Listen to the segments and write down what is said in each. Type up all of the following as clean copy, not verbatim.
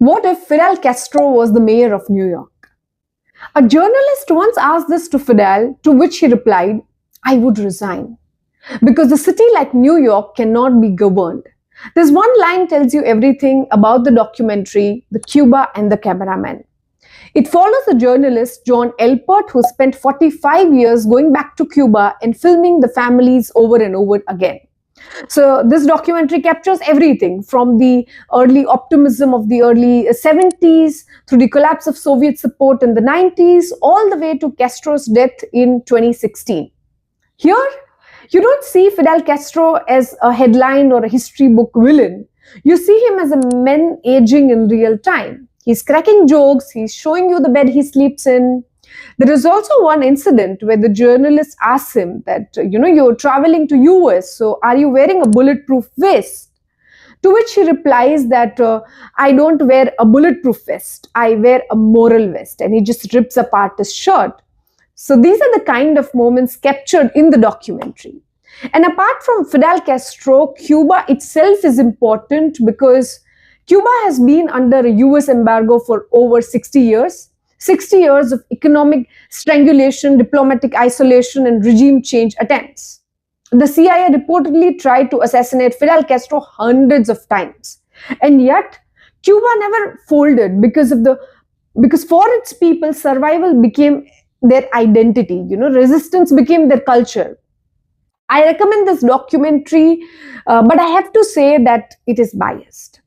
What if Fidel Castro was the mayor of New York? A journalist once asked this to Fidel, to which he replied, I would resign. Because a city like New York cannot be governed. This one line tells you everything about the documentary, the Cuba and the cameraman. It follows a journalist, John Elpert, who spent 45 years going back to Cuba and filming the families over and over again. So this documentary captures everything from the early optimism of the early 70s through the collapse of Soviet support in the 90s, all the way to Castro's death in 2016. Here, you don't see Fidel Castro as a headline or a history book villain. You see him as a man aging in real time. He's cracking jokes, he's showing you the bed he sleeps in. There is also one incident where the journalist asks him that, you're traveling to US, so are you wearing a bulletproof vest? To which he replies that, I don't wear a bulletproof vest, I wear a moral vest. And he just rips apart his shirt. So these are the kind of moments captured in the documentary. And apart from Fidel Castro, Cuba itself is important because Cuba has been under a US embargo for over 60 years. 60 years of economic strangulation, diplomatic isolation, and regime change attempts. The CIA reportedly tried to assassinate Fidel Castro hundreds of times. And yet, Cuba never folded because for its people, survival became their identity. Resistance became their culture. I recommend this documentary, but I have to say that it is biased.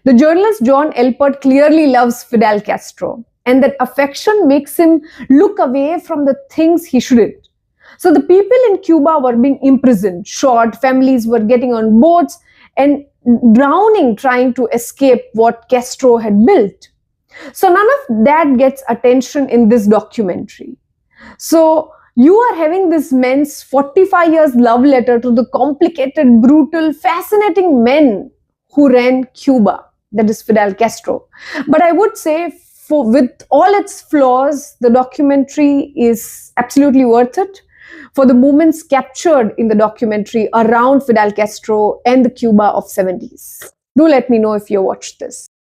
The journalist John Elpert clearly loves Fidel Castro, and that affection makes him look away from the things he shouldn't. So the people in Cuba were being imprisoned, shot, families were getting on boats and drowning trying to escape what Castro had built. So none of that gets attention in this documentary. So you are having this man's 45 years love letter to the complicated, brutal, fascinating men who ran Cuba, that is Fidel Castro. But I would say, with all its flaws, the documentary is absolutely worth it for the moments captured in the documentary around Fidel Castro and the Cuba of 70s. Do let me know if you watched this.